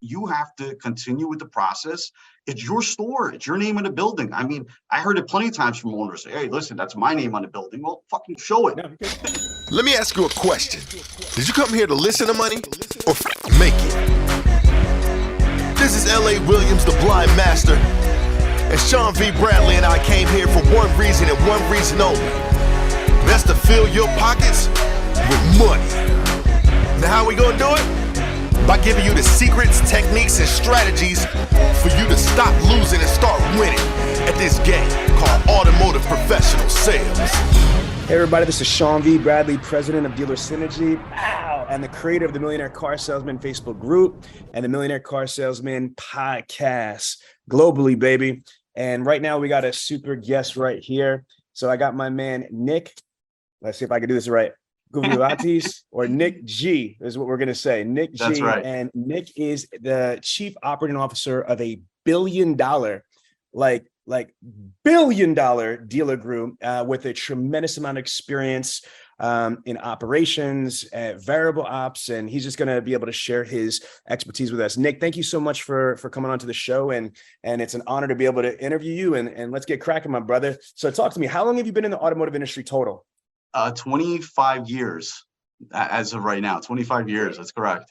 You have to continue with the process. It's your store. It's your name in the building. I mean, I heard it plenty of times from owners. Say, hey, listen, that's my name on the building. Well, fucking show it. Let me ask you a question. Did you come here to listen to money or make it? This is L.A. Williams, the Blind Master. And Sean V. Bradley and I came here for one reason and one reason only. That's to fill your pockets with money. Now how are we gonna do it? By giving you the secrets, techniques, and strategies for you to stop losing and start winning at this game called automotive professional sales. Hey everybody, this is Sean V. Bradley, president of Dealer Synergy, and the creator of the Millionaire Car Salesman Facebook group and the Millionaire Car Salesman Podcast globally, baby. And right now we got a super guest right here. So I got my man, Nick. Let's see if I can do this right. Gouvouniotis, or Nick G is what we're going to say. Nick G. That's right. And Nick is the chief operating officer of a $1 billion, like $1 billion dealer group with a tremendous amount of experience in operations, variable ops, and he's just going to be able to share his expertise with us. Nick, thank you so much for coming on to the show, and it's an honor to be able to interview you, and let's get cracking, my brother. So talk to me. How long have you been in the automotive industry total? 25 years as of right now. 25 years. That's correct.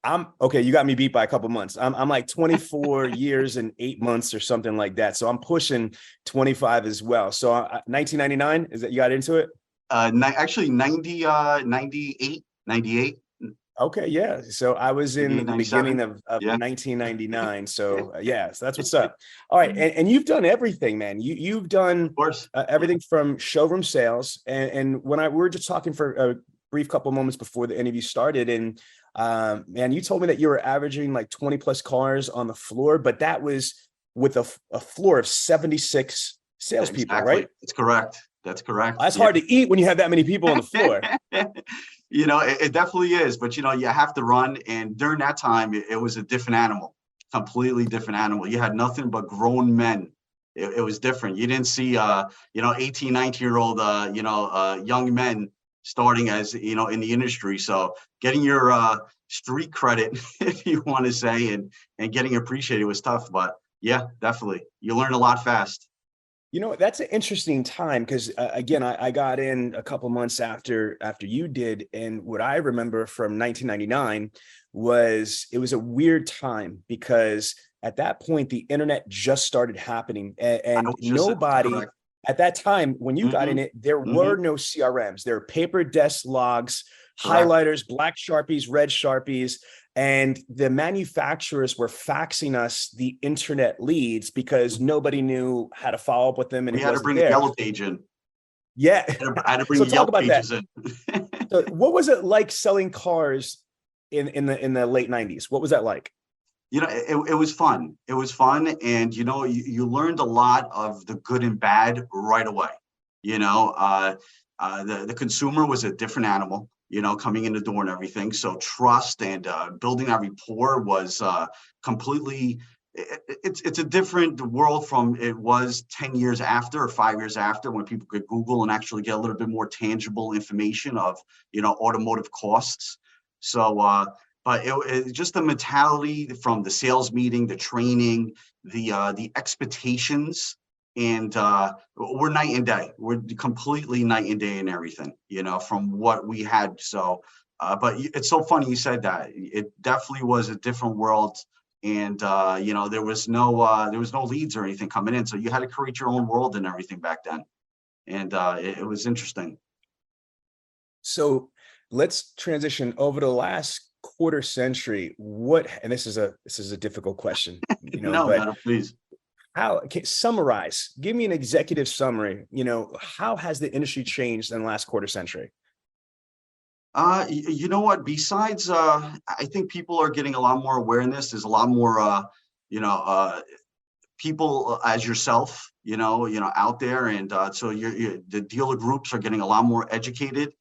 I'm okay. You got me beat by a couple months. I'm like 24 years and 8 months or something like that. So I'm pushing 25 as well. So 1999, is that you got into it? Actually 98. Okay, yeah. So I was in the beginning of 1999. So yeah, so that's what's up. All right, and you've done everything, man. You've done of course everything from showroom we were just talking for a brief couple moments before the interview started, and man, you told me that you were averaging like 20 plus cars on the floor, but that was with a floor of 76 salespeople, right? That's correct. That's correct. That's hard to eat when you have that many people on the floor. You know, it definitely is. But, you know, you have to run. And during that time, it was a different animal, completely different animal. You had nothing but grown men. It was different. You didn't see, 18, 19-year-old, young men starting as, in the industry. So getting your street credit, if you want to say, and getting appreciated was tough. But yeah, definitely. You learn a lot fast. You know, that's an interesting time because, again, I got in a couple months after you did. And what I remember from 1999 was it was a weird time because at that point, the internet just started happening. And nobody at that time, when you got in it, there were no CRMs. There were paper desk logs, highlighters, black Sharpies, red Sharpies. And the manufacturers were faxing us the internet leads because nobody knew how to follow up with them. And we had to bring the yellow page in. Yeah. I had to bring the yellow pages in. So what was it like selling cars in the late 90s? What was that like? You know, it was fun. It was fun. And, you learned a lot of the good and bad right away. The consumer was a different animal. Coming in the door and everything. So trust and building that rapport was completely, it's a different world from it was 10 years after or 5 years after when people could Google and actually get a little bit more tangible information of, automotive costs. So, but it just the mentality from the sales meeting, the training, the expectations. And we're night and day. We're completely night and day in everything, from what we had. So, but it's so funny you said that. It definitely was a different world, and there was no leads or anything coming in. So you had to create your own world and everything back then, and it was interesting. So let's transition over the last quarter century. And this is a difficult question, No, please. Summarize, give me an executive summary. How has the industry changed in the last quarter century? You know what? Besides, I think people are getting a lot more awareness. There's a lot more, people as yourself, out there, and so the dealer groups are getting a lot more educated.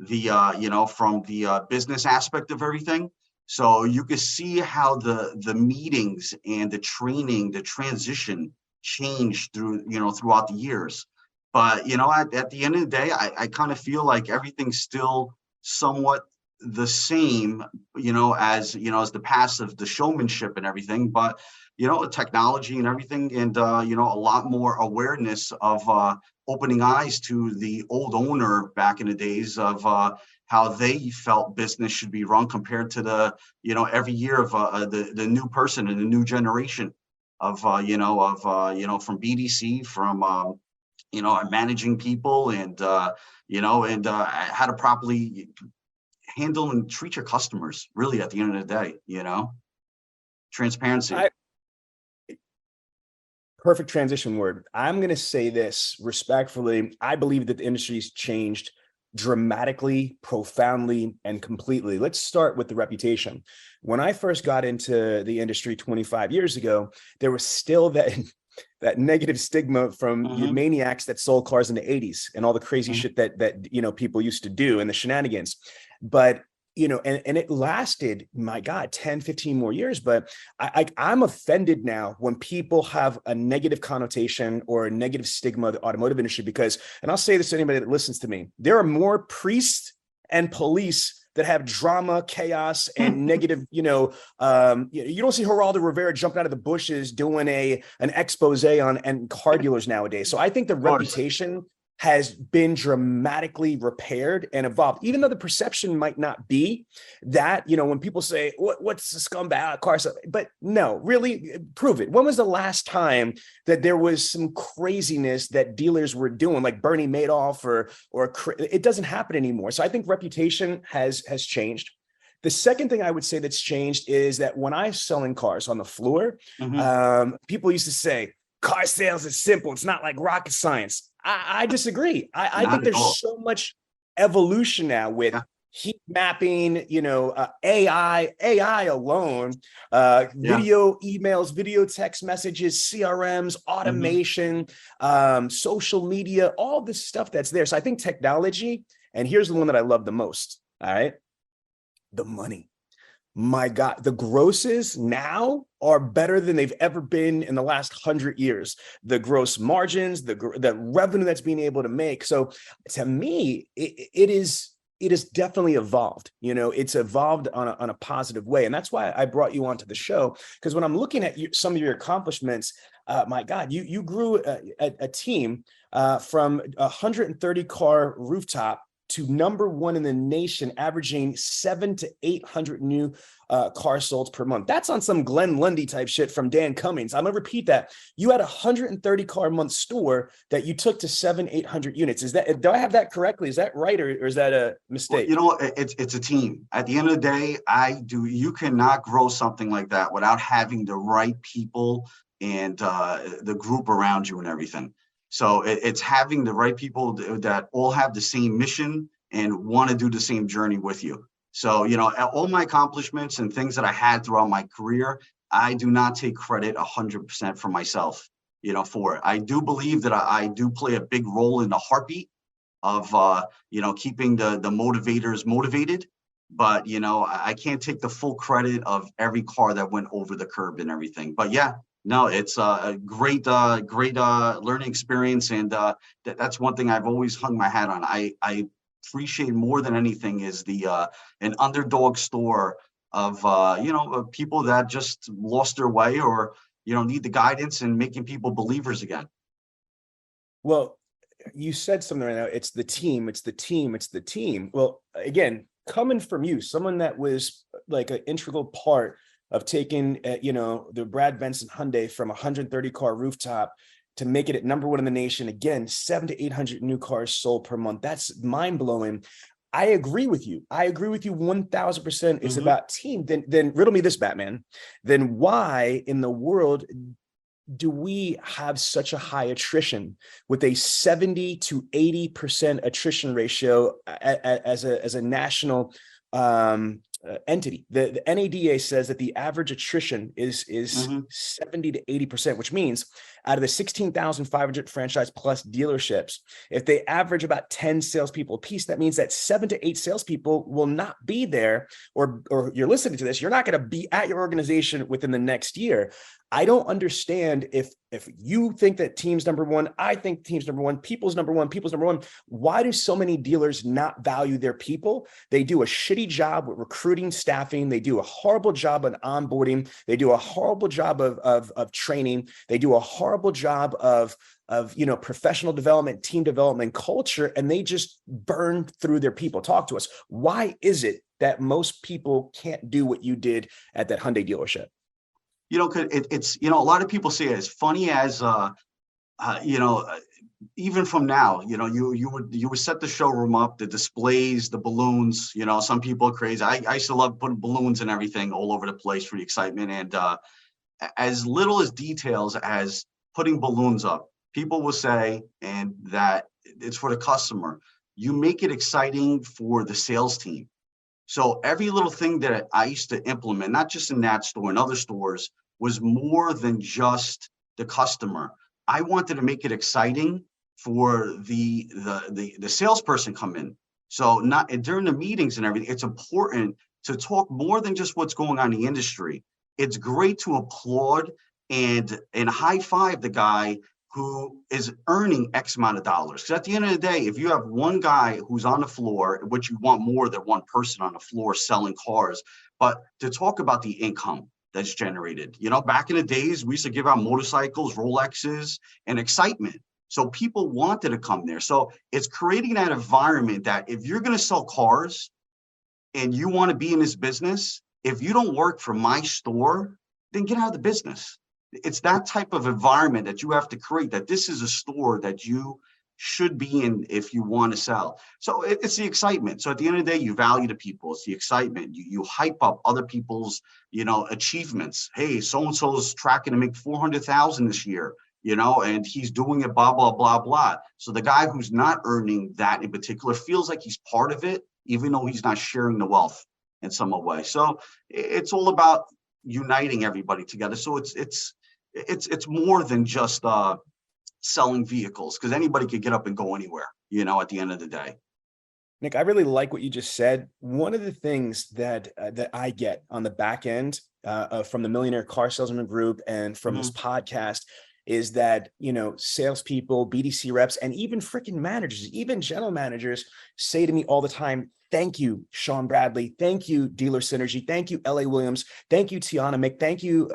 From the business aspect of everything. So you can see how the meetings and the training, the transition changed throughout the years. But, at the end of the day, I kind of feel like everything's still somewhat the same, as the passive, the showmanship and everything, but technology and everything, and a lot more awareness of opening eyes to the old owner back in the days of how they felt business should be run compared to the every year of the new person and the new generation of from BDC, from managing people, and how to properly handle and treat your customers, really, at the end of the day. Transparency. Perfect transition word. I'm going to say this respectfully. I believe that the industry's changed dramatically, profoundly, and completely. Let's start with the reputation. When I first got into the industry 25 years ago, there was still that negative stigma from the maniacs that sold cars in the 80s and all the crazy shit that people used to do and the shenanigans. But and it lasted, my God, 10, 15 more years. But I'm offended now when people have a negative connotation or a negative stigma of the automotive industry, because, and I'll say this to anybody that listens to me, there are more priests and police that have drama, chaos, and negative, you don't see Geraldo Rivera jumping out of the bushes doing an expose on car dealers nowadays. So I think the reputation has been dramatically repaired and evolved, even though the perception might not be that, when people say, what's the scumbag car? But no, really prove it. When was the last time that there was some craziness that dealers were doing, like Bernie Madoff or it doesn't happen anymore. So I think reputation has changed. The second thing I would say that's changed is that when I'm selling cars on the floor, people used to say, car sales is simple. It's not like rocket science. I disagree. I think there's so much evolution now with heat mapping, AI alone, video emails, video text messages, CRMs, automation, social media, all this stuff that's there. So I think technology, and here's the one that I love the most. All right. The money. My God, the grosses now are better than they've ever been in the last 100 years. The gross margins, the revenue that's being able to make. So to me, it is definitely evolved. It's evolved on a positive way. And that's why I brought you onto the show, because when I'm looking at some of your accomplishments, my God, you grew a team from 130 car rooftop to #1 in the nation, averaging 700 to 800 new cars sold per month. That's on some Glenn Lundy type shit from Dan Cummings. I'm gonna repeat that. You had a 130 car a month store that you took to 700-800 units. Do I have that correctly? Is that right, or is that a mistake? Well, it's a team. At the end of the day, you cannot grow something like that without having the right people and the group around you and everything. So it's having the right people that all have the same mission and want to do the same journey with you. So, all my accomplishments and things that I had throughout my career, I do not take credit 100% for myself, for it. I do believe that I do play a big role in the heartbeat of, keeping the motivators motivated. But, I can't take the full credit of every car that went over the curb and everything. But yeah. No, it's a great learning experience, and that's one thing I've always hung my hat on. I appreciate more than anything is an underdog store of of people that just lost their way or need the guidance and making people believers again. Well, you said something right now. It's the team. It's the team. It's the team. Well, again, coming from you, someone that was like an integral part of taking, the Brad Benson Hyundai from 130 car rooftop to make it at #1 in the nation. Again, 700 to 800 new cars sold per month. That's mind blowing. I agree with you. 1000%. It's about team. Then riddle me this, Batman. Then why in the world do we have such a high attrition with a 70 to 80% attrition ratio as a national entity? The NADA says that the average attrition is 70 to 80%, which means out of the 16,500 franchise plus dealerships, if they average about 10 salespeople a piece, that means that 7 to 8 salespeople will not be there, or you're listening to this, you're not going to be at your organization within the next year. I don't understand if you think that team's number one, I think team's number one, people's number one, people's number one. Why do so many dealers not value their people? They do a shitty job with recruiting, staffing. They do a horrible job on onboarding. They do a horrible job of training. They do a horrible job of professional development, team development, culture, and they just burn through their people. Talk to us. Why is it that most people can't do what you did at that Hyundai dealership? It's a lot of people say it as funny as even from now, you would set the showroom up, the displays, the balloons. Some people are crazy. I used to love putting balloons and everything all over the place for the excitement, and as little as details as putting balloons up, people will say, and that it's for the customer. You make it exciting for the sales team. So every little thing that I used to implement, not just in that store, in other stores, was more than just the customer. I wanted to make it exciting for the salesperson come in. So during the meetings and everything, it's important to talk more than just what's going on in the industry. It's great to applaud and high five the guy who is earning X amount of dollars. Because at the end of the day, if you have one guy who's on the floor, which you want more than one person on the floor selling cars, but to talk about the income that's generated. Back in the days, we used to give out motorcycles, Rolexes, and excitement. So people wanted to come there. So it's creating that environment that if you're going to sell cars and you want to be in this business, if you don't work for my store, then get out of the business. It's that type of environment that you have to create, that this is a store that you should be in if you want to sell. So it's the excitement. So at the end of the day, you value the people. It's the excitement. You hype up other people's, achievements. Hey, so-and-so's tracking to make 400,000 this year, and he's doing it, blah, blah, blah, blah. So the guy who's not earning that in particular feels like he's part of it, even though he's not sharing the wealth in some way. So it's all about uniting everybody together. So it's more than just selling vehicles, because anybody could get up and go anywhere, at the end of the day. Nick, I really like what you just said. One of the things that I get on the back end from the Millionaire Car Salesman group and from this podcast is that, salespeople, BDC reps, and even freaking managers, even general managers say to me all the time, thank you, Sean Bradley. Thank you, Dealer Synergy. Thank you, LA Williams. Thank you, Tiana Mick. Thank you,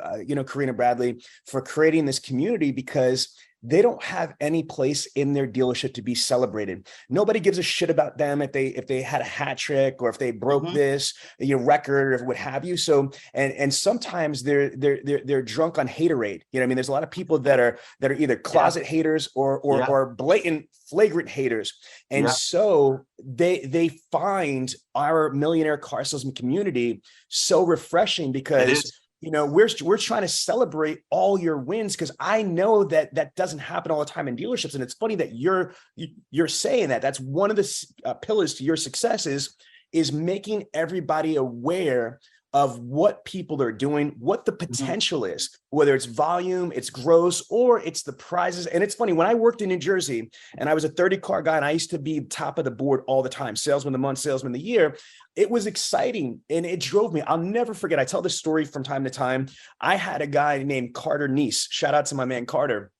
Karina Bradley, for creating this community, because they don't have any place in their dealership to be celebrated. Nobody gives a shit about them if they had a hat trick or if they broke this record or what have you. So and sometimes they're drunk on haterade. There's a lot of people that are either closet haters or blatant flagrant haters. And so they find our Millionaire Car Salesman community so refreshing, because we're trying to celebrate all your wins, because I know that doesn't happen all the time in dealerships. And it's funny that you're saying that. That's one of the pillars to your success is making everybody aware of what people are doing, what the potential is, whether it's volume, it's gross, or it's the prizes. And it's funny, when I worked in New Jersey and I was a 30 car guy and I used to be top of the board all the time, salesman of the month, salesman of the year, it was exciting and it drove me. I'll never forget. I tell this story from time to time. I had a guy named Carter Neese. Shout out to my man, Carter.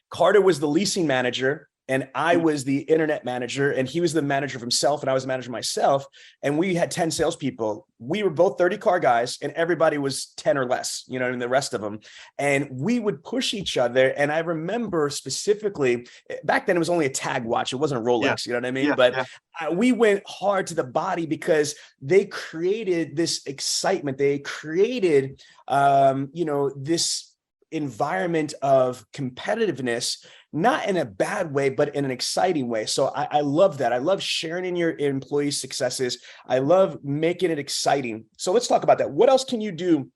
Carter was the leasing manager and I was the internet manager, and he was the manager of himself and I was the manager myself. And we had 10 salespeople. We were both 30 car guys and everybody was 10 or less, and the rest of them. And we would push each other. And I remember specifically, back then it was only a tag watch. It wasn't a Rolex, you know what I mean? But we went hard to the body because they created this excitement. They created, this environment of competitiveness, not in a bad way, but in an exciting way. So I love that. I love sharing in your employees' successes. I love making it exciting. So let's talk about that. What else can you do?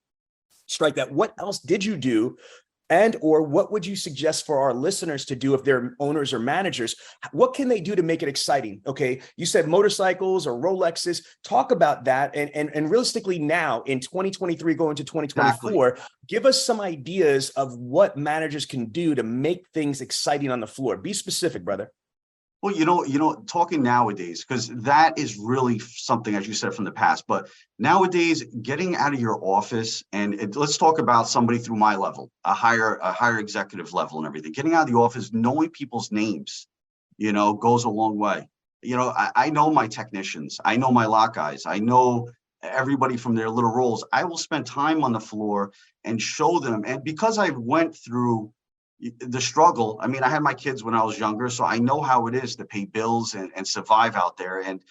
Strike that. What else did you do? And or what would you suggest for our listeners to do if they're owners or managers? What can they do to make it exciting? Okay, you said motorcycles or Rolexes. Talk about that. And realistically now in 2023 going to 2024, give us some ideas of what managers can do to make things exciting on the floor. Be specific, brother. Well, talking nowadays, because that is really something, as you said, from the past. But nowadays, getting out of your office let's talk about somebody through my level, a higher executive level and everything. Getting out of the office, knowing people's names, goes a long way. I know my technicians, I know my lock guys, I know everybody from their little roles. I will spend time on the floor and show them. And because I went through the struggle. I mean, I had my kids when I was younger, so I know how it is to pay bills and survive out there. And,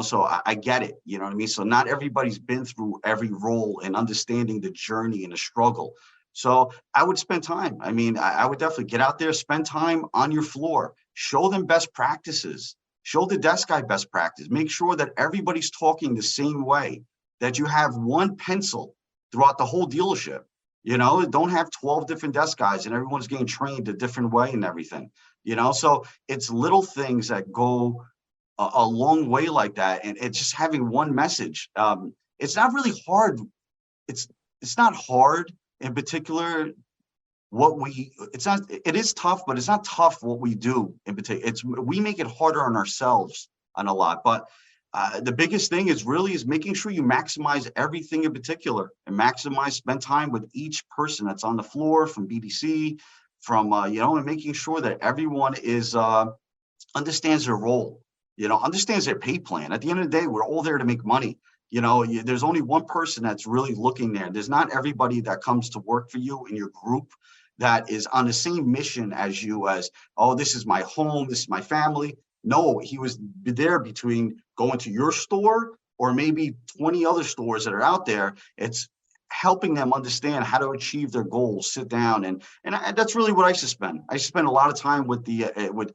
so I get it, you know what I mean? So not everybody's been through every role and understanding the journey and the struggle. So I would spend time. I mean, I would definitely get out there, spend time on your floor, show them best practices, show the desk guy best practice, make sure that everybody's talking the same way, that you have one pencil throughout the whole dealership. Don't have 12 different desk guys and everyone's getting trained a different way and everything, so it's little things that go a long way like that. And it's just having one message. It's not really hard. It's not hard in particular it is tough, but it's not tough what we do in particular. We make it harder on ourselves on a lot, but the biggest thing is making sure you maximize everything in particular and spend time with each person that's on the floor from BDC, and making sure that everyone understands their role, understands their pay plan. At the end of the day, we're all there to make money. There's only one person that's really looking there. There's not everybody that comes to work for you in your group that is on the same mission as you oh, this is my home, this is my family. No, he was there between going to your store or maybe 20 other stores that are out there. It's helping them understand how to achieve their goals, sit down. And that's really what I should spend. I should spend a lot of time with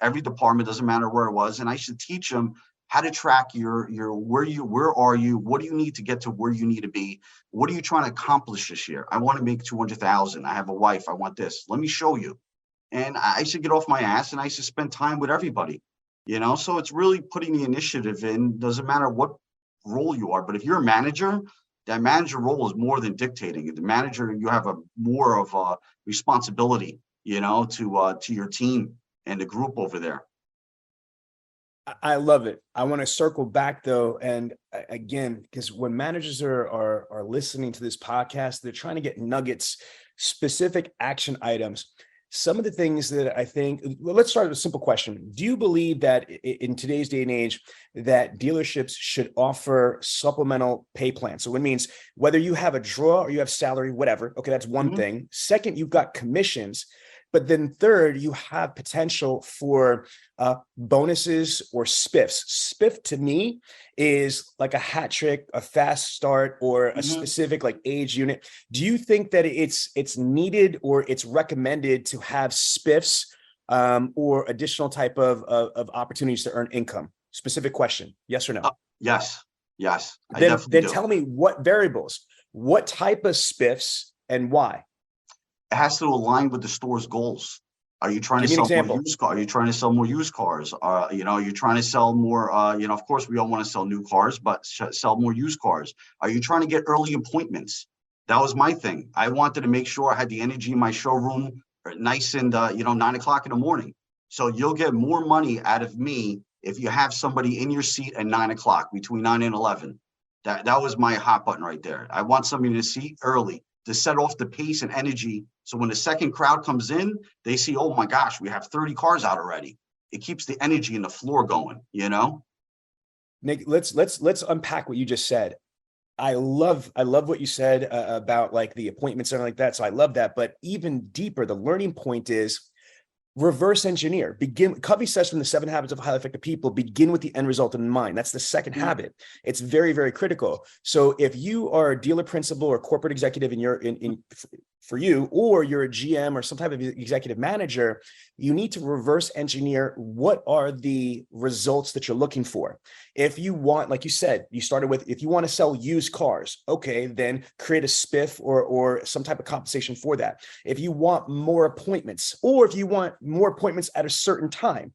every department, doesn't matter where it was. And I should teach them how to track where are you? What do you need to get to where you need to be? What are you trying to accomplish this year? I want to make 200,000. I have a wife. I want this. Let me show you. And I should get off my ass and I should spend time with everybody. So it's really putting the initiative in. Doesn't matter what role you are, but if you're a manager, that manager role is more than dictating. The manager, you have more of a responsibility, to your team and the group over there. I love it. I want to circle back though, and again, because when managers are listening to this podcast, they're trying to get nuggets, specific action items. Some of the things that I think, let's start with a simple question. Do you believe that in today's day and age that dealerships should offer supplemental pay plans? So it means whether you have a draw or you have salary, whatever. Okay, that's one thing. Second, you've got commissions. But then third, you have potential for bonuses or spiffs. Spiff to me is like a hat trick, a fast start, or a specific like age unit. Do you think that it's needed or it's recommended to have spiffs or additional type of opportunities to earn income? Specific question, yes or no? Yes. Then tell me what variables, what type of spiffs and why? It has to align with the store's goals. Are you trying to sell more used cars? Are you trying to sell more used cars? Are you trying to sell more, of course we all want to sell new cars, but sell more used cars. Are you trying to get early appointments? That was my thing. I wanted to make sure I had the energy in my showroom nice and, 9 o'clock in the morning. So you'll get more money out of me if you have somebody in your seat at 9 o'clock, between 9 and 11. That was my hot button right there. I want somebody in the seat early to set off the pace and energy. So when the second crowd comes in, they see, oh my gosh, we have 30 cars out already. It keeps the energy in the floor going, Nick, let's unpack what you just said. I love what you said about like the appointments and like that. So I love that. But even deeper, the learning point is reverse engineer. Covey says from the 7 Habits of Highly Effective People, begin with the end result in mind. That's the second habit. It's very, very critical. So if you are a dealer principal or corporate executive for you, or you're a GM or some type of executive manager, you need to reverse engineer what are the results that you're looking for. If you want, like you said, you started with, if you want to sell used cars, okay, then create a spiff or some type of compensation for that. If you want more appointments, or if you want more appointments at a certain time.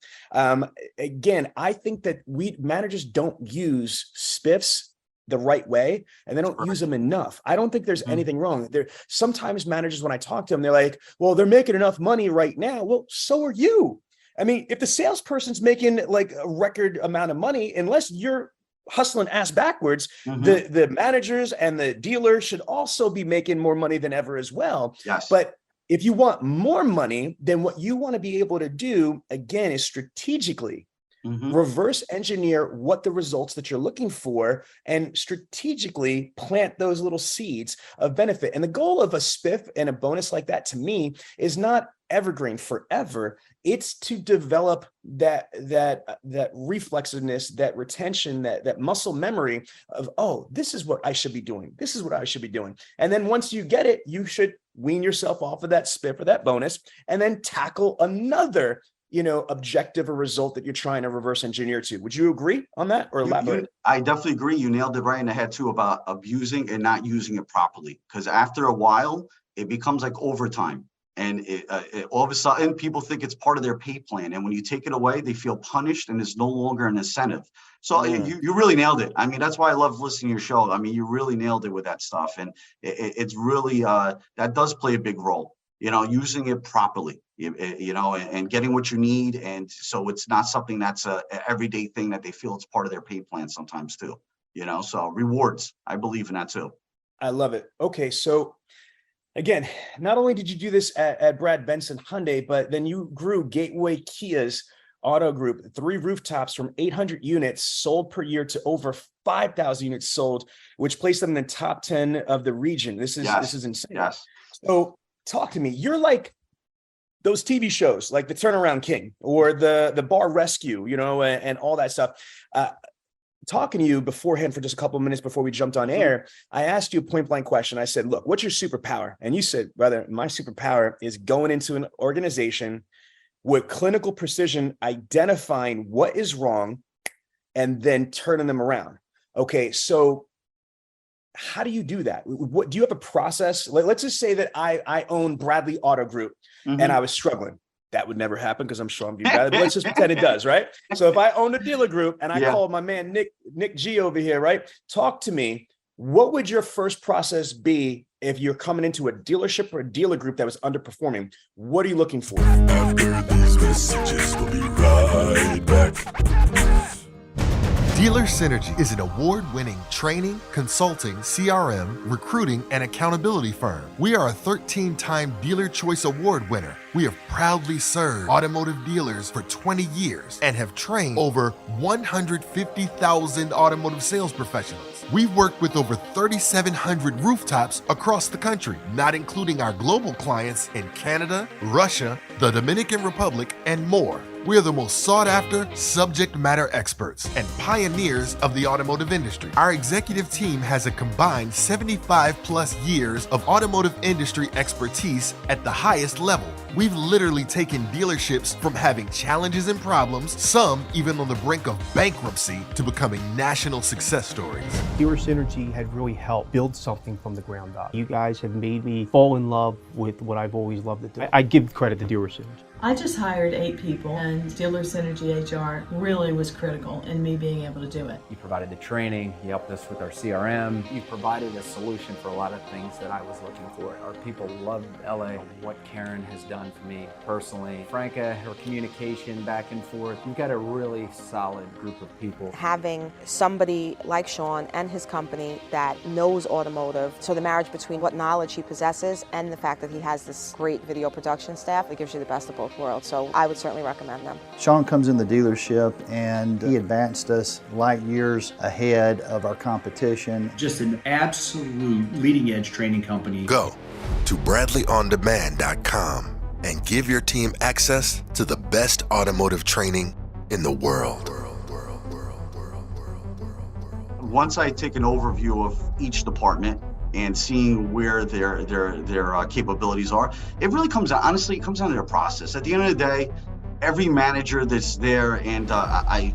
Again, I think that managers don't use spiffs the right way, and they don't use them enough. I don't think there's anything wrong. Sometimes managers, when I talk to them, they're like, well, they're making enough money right now. Well, so are you. I mean, if the salesperson's making like a record amount of money, unless you're hustling ass backwards, the managers and the dealers should also be making more money than ever as well. Yes. But if you want more money, then what you want to be able to do, again, is strategically reverse engineer what the results that you're looking for and strategically plant those little seeds of benefit. And the goal of a spiff and a bonus like that, to me, is not evergreen forever. It's to develop that reflexiveness, that retention, that muscle memory of, oh, this is what I should be doing. This is what I should be doing. And then once you get it, you should wean yourself off of that spiff or that bonus and then tackle another objective or result that you're trying to reverse engineer to. Would you agree on that or elaborate? I definitely agree. You nailed it right in the head too about abusing and not using it properly. Because after a while, it becomes like overtime. And all of a sudden, people think it's part of their pay plan. And when you take it away, they feel punished and it's no longer an incentive. So you really nailed it. I mean, that's why I love listening to your show. I mean, you really nailed it with that stuff. And it's really, that does play a big role, using it properly, and getting what you need. And so it's not something that's a everyday thing that they feel it's part of their pay plan sometimes too, so rewards, I believe in that too. I love it. Okay. So again, not only did you do this at Brad Benson Hyundai, but then you grew Gateway Kia's auto group, 3 rooftops from 800 units sold per year to over 5,000 units sold, which placed them in the top 10 of the region. This is insane. Yes. So talk to me. You're like those TV shows, like The Turnaround King or the Bar Rescue, and all that stuff. Talking to you beforehand for just a couple of minutes before we jumped on air, I asked you a point blank question. I said, look, what's your superpower? And you said, brother, my superpower is going into an organization with clinical precision, identifying what is wrong and then turning them around. Okay. So how do you do that? What do you have a process? Let's just say that I own Bradley Auto Group and I was struggling. That would never happen because I'm Sean V. Bradley, but let's just pretend it does, right? So if I own a dealer group and I call my man Nick G over here, right? Talk to me. What would your first process be if you're coming into a dealership or a dealer group that was underperforming? What are you looking for? After these messages, we'll be right back. Dealer Synergy is an award-winning training, consulting, CRM, recruiting, and accountability firm. We are a 13-time Dealer Choice Award winner. We have proudly served automotive dealers for 20 years and have trained over 150,000 automotive sales professionals. We've worked with over 3,700 rooftops across the country, not including our global clients in Canada, Russia, the Dominican Republic, and more. We are the most sought-after subject matter experts and pioneers of the automotive industry. Our executive team has a combined 75-plus years of automotive industry expertise at the highest level. We've literally taken dealerships from having challenges and problems, some even on the brink of bankruptcy, to becoming national success stories. Dealer Synergy had really helped build something from the ground up. You guys have made me fall in love with what I've always loved to do. I give credit to Dealer Synergy. I just hired 8 people, and Dealer Synergy HR really was critical in me being able to do it. You provided the training, you helped us with our CRM. You provided a solution for a lot of things that I was looking for. Our people loved LA, what Karen has done for me personally. Franca, her communication back and forth. You've got a really solid group of people. Having somebody like Sean and his company that knows automotive, so the marriage between what knowledge he possesses and the fact that he has this great video production staff, it gives you the best of both worlds. So I would certainly recommend them. Sean comes in the dealership and he advanced us light years ahead of our competition. Just an absolute leading edge training company. Go to BradleyOnDemand.com and give your team access to the best automotive training in the world. Once I take an overview of each department and seeing where their capabilities are, it really comes down, honestly, it comes down to their process. At the end of the day, every manager that's there, and I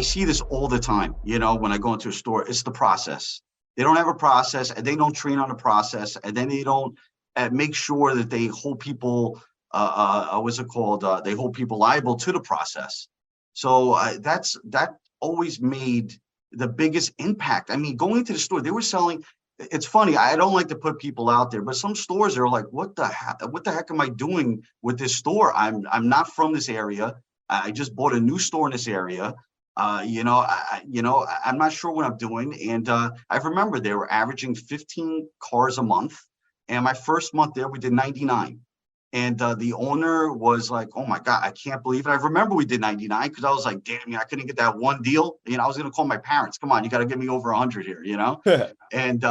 see this all the time, when I go into a store, it's the process. They don't have a process, and they don't train on a process, and then they don't make sure that they hold people, they hold people liable to the process. So that always made the biggest impact. I mean, going to the store, they were selling. It's funny, I don't like to put people out there, but some stores are like, what the heck am I doing with this store? I'm not from this area. I just bought a new store in this area. I'm not sure what I'm doing. And I remember they were averaging 15 cars a month. And my first month there, we did 99. And the owner was like, oh my God, I can't believe it. I remember we did 99 because I was like, damn, I couldn't get that one deal. I was going to call my parents. Come on, you got to get me over 100 here, And,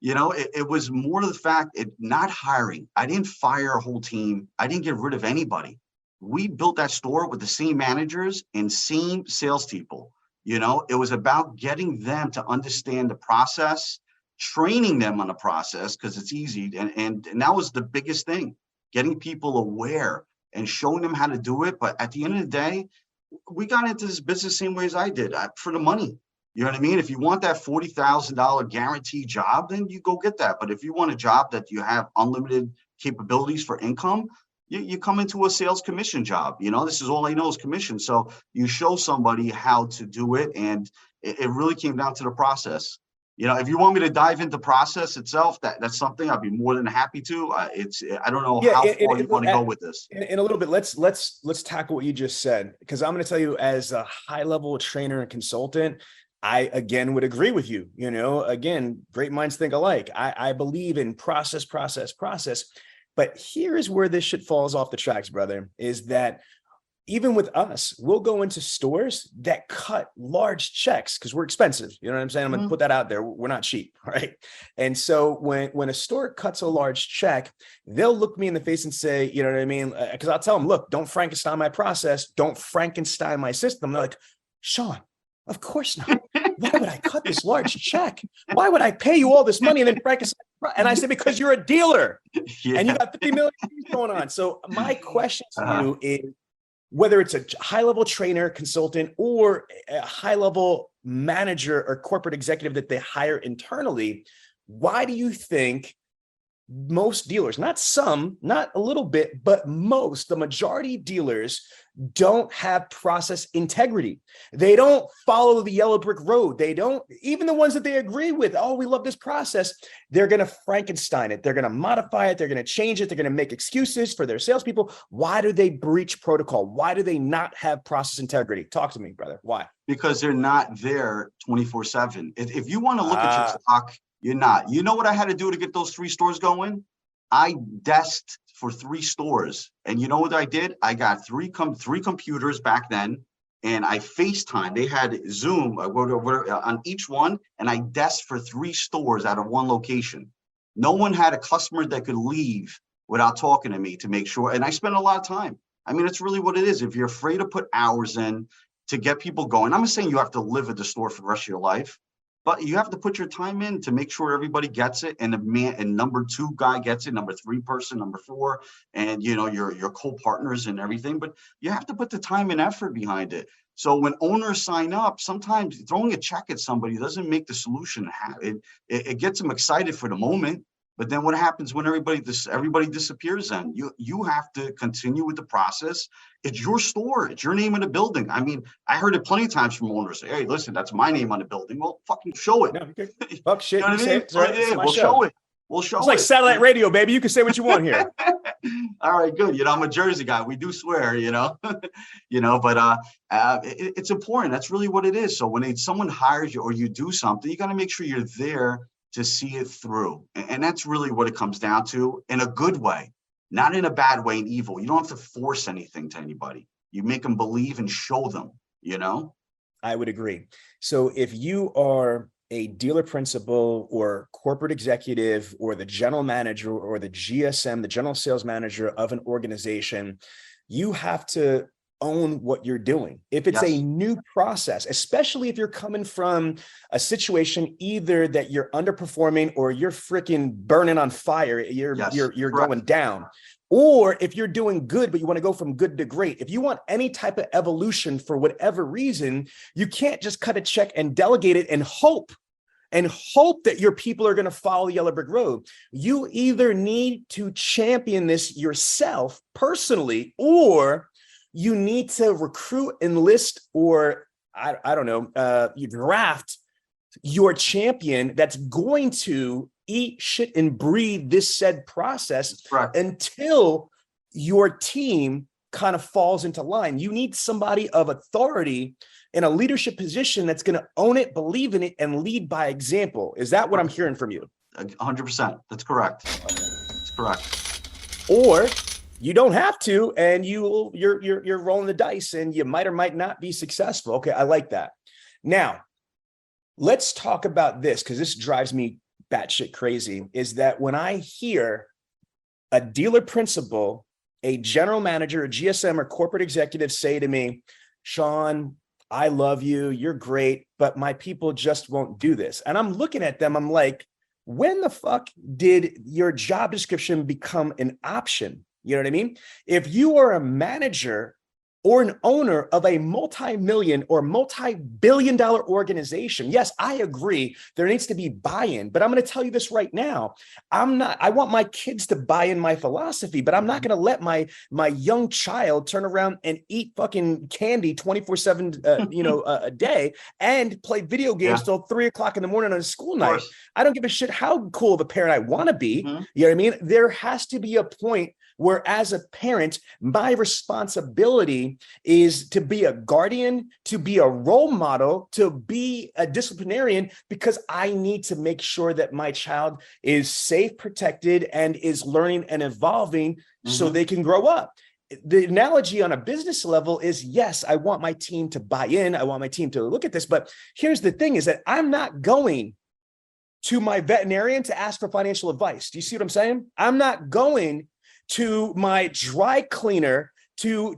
it was more to the fact not hiring. I didn't fire a whole team. I didn't get rid of anybody. We built that store with the same managers and same salespeople. It was about getting them to understand the process, training them on the process because it's easy. And that was the biggest thing, getting people aware and showing them how to do it. But at the end of the day, we got into this business the same way as I did, for the money. You know what I mean? If you want that $40,000 guaranteed job, then you go get that. But if you want a job that you have unlimited capabilities for income, you come into a sales commission job. This is all I know is commission. So you show somebody how to do it. And it really came down to the process. If you want me to dive into process itself, that's something I'd be more than happy to. I don't know how far you want to go with this. In a little bit, let's tackle what you just said, because I'm going to tell you, as a high-level trainer and consultant, I again would agree with you. Again, great minds think alike. I believe in process. But here's where this shit falls off the tracks, brother, is that even with us, we'll go into stores that cut large checks because we're expensive. You know what I'm saying? I'm going to put that out there. We're not cheap, right? And so when a store cuts a large check, they'll look me in the face and say, you know what I mean? Because I'll tell them, look, don't Frankenstein my process. Don't Frankenstein my system. They're like, Sean, of course not. Why would I cut this large check? Why would I pay you all this money and then Frankenstein? And I said, because you're a dealer and you got 50 million going on. So my question to you is, whether it's a high-level trainer, consultant, or a high-level manager or corporate executive that they hire internally, why do you think most dealers, not some, not a little bit, but most, the majority of dealers don't have process integrity? They don't follow the yellow brick road. They don't, even the ones that they agree with, oh, we love this process, they're going to Frankenstein it. They're going to modify it. They're going to change it. They're going to make excuses for their salespeople. Why do they breach protocol? Why do they not have process integrity? Talk to me, brother. Why? Because they're not there 24/7. If you want to look at your stock, you're not. You know what I had to do to get those 3 stores going? I desked for 3 stores. And you know what I did? I got three computers back then, and I FaceTime. They had Zoom on each one, and I desked for 3 stores out of 1 location. No one had a customer that could leave without talking to me to make sure. And I spent a lot of time. I mean, it's really what it is. If you're afraid to put hours in to get people going, I'm not saying you have to live at the store for the rest of your life, but you have to put your time in to make sure everybody gets it, and the man and number 2 guy gets it, number 3 person, number 4, and your co-partners and everything. But you have to put the time and effort behind it. So when owners sign up, sometimes throwing a check at somebody doesn't make the solution. It gets them excited for the moment, but then what happens when everybody disappears? Then you have to continue with the process. It's your store. It's your name in the building. I mean, I heard it plenty of times from owners say, hey, listen, that's my name on the building. Well, fucking show it. No, fuck shit. You know what I mean? Yeah, we'll show it. We'll show it. It's like satellite radio, baby. You can say what you want here. All right, good. I'm a Jersey guy. We do swear, but it's important. That's really what it is. So when someone hires you or you do something, you got to make sure you're there to see it through. And that's really what it comes down to, in a good way, not in a bad way and evil. You don't have to force anything to anybody. You make them believe and show them, I would agree. So if you are a dealer principal or corporate executive or the general manager or the GSM, the general sales manager of an organization, you have to own what you're doing. If it's a new process, especially if you're coming from a situation either that you're underperforming or you're freaking burning on fire, you're going down. Or if you're doing good, but you want to go from good to great. If you want any type of evolution for whatever reason, you can't just cut a check and delegate it and hope that your people are going to follow the yellow brick road. You either need to champion this yourself personally, or you need to recruit, enlist, or I don't know, you draft your champion that's going to eat shit and breathe this said process until your team kind of falls into line. You need somebody of authority in a leadership position that's going to own it, believe in it, and lead by example. Is that what I'm hearing from you? 100%. That's correct. That's correct. Or you don't have to, and you're rolling the dice, and you might or might not be successful. Okay, I like that. Now, let's talk about this, because this drives me batshit crazy, is that when I hear a dealer principal, a general manager, a GSM, or corporate executive say to me, Sean, I love you, you're great, but my people just won't do this. And I'm looking at them, I'm like, when the fuck did your job description become an option? You know what I mean? If you are a manager or an owner of a multi-million or multi-billion-dollar organization, yes, I agree, there needs to be buy-in, but I'm going to tell you this right now. I want my kids to buy in my philosophy, but I'm not going to let my young child turn around and eat fucking candy 24/7, a day and play video games till 3:00 in the morning on a school night. I don't give a shit how cool of a parent I want to be. You know what I mean? There has to be a point where, as a parent, my responsibility is to be a guardian, to be a role model, to be a disciplinarian, because I need to make sure that my child is safe, protected, and is learning and evolving so they can grow up. The analogy on a business level is, yes, I want my team to buy in. I want my team to look at this. But here's the thing, is that I'm not going to my veterinarian to ask for financial advice. Do you see what I'm saying? I'm not going to my dry cleaner to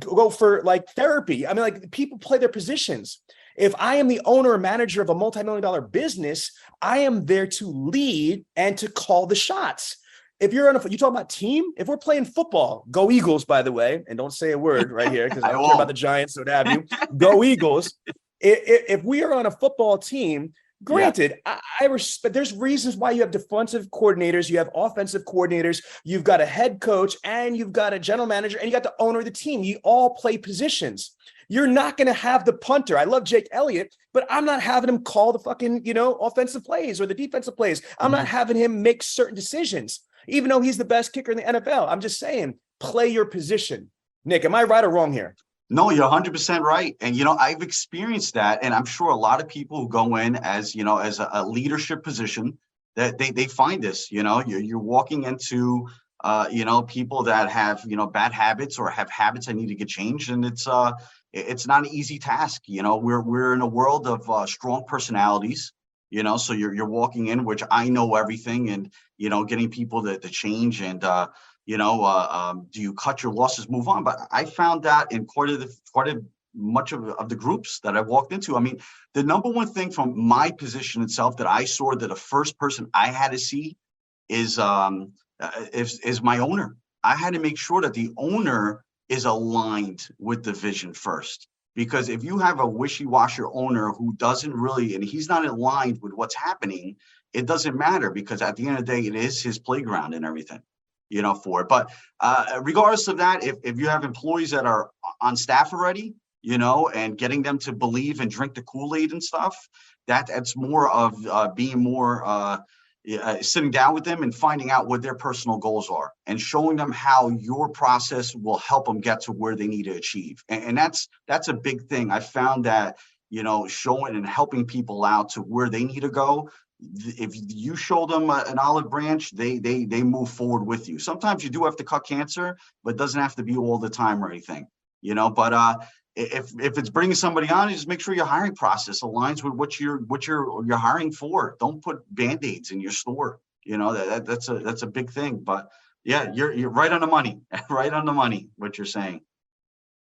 go for like therapy. I mean, like, people play their positions. If I am the owner or manager of a multi-million-dollar business, I am there to lead and to call the shots. If you're you talk about team, if we're playing football, go Eagles, by the way, and don't say a word right here, because I don't care about the Giants, so what have you. Go Eagles. If we are on a football team, granted, I respect, there's reasons why you have defensive coordinators, you have offensive coordinators, you've got a head coach, and you've got a general manager, and you got the owner of the team. You all play positions. You're not going to have the punter. I love Jake Elliott, but I'm not having him call the fucking, offensive plays or the defensive plays. I'm not having him make certain decisions, even though he's the best kicker in the NFL. I'm just saying, play your position. Nick, am I right or wrong here? No, you're 100% right. And, I've experienced that. And I'm sure a lot of people who go in as a leadership position, that they find this, you're walking into, people that have, bad habits or have habits that need to get changed. And it's not an easy task. We're in a world of strong personalities, so you're walking in, which I know everything, and, getting people to change and, do you cut your losses, move on? But I found that in quite much of the groups that I walked into. I mean, the number one thing from my position itself that I saw, that the first person I had to see is my owner. I had to make sure that the owner is aligned with the vision first. Because if you have a wishy-washy owner who doesn't really, and he's not aligned with what's happening, it doesn't matter, because at the end of the day, it is his playground and everything. For it. But regardless of that, if you have employees that are on staff already, and getting them to believe and drink the Kool-Aid and stuff, that's more of being more sitting down with them and finding out what their personal goals are and showing them how your process will help them get to where they need to achieve. And that's a big thing. I found that, showing and helping people out to where they need to go. If you show them an olive branch, they move forward with you. Sometimes you do have to cut cancer, but it doesn't have to be all the time or anything, But if it's bringing somebody on, just make sure your hiring process aligns with what you're hiring for. Don't put Band-Aids in your store. That's a big thing. But yeah, you're right on the money, right on the money, what you're saying.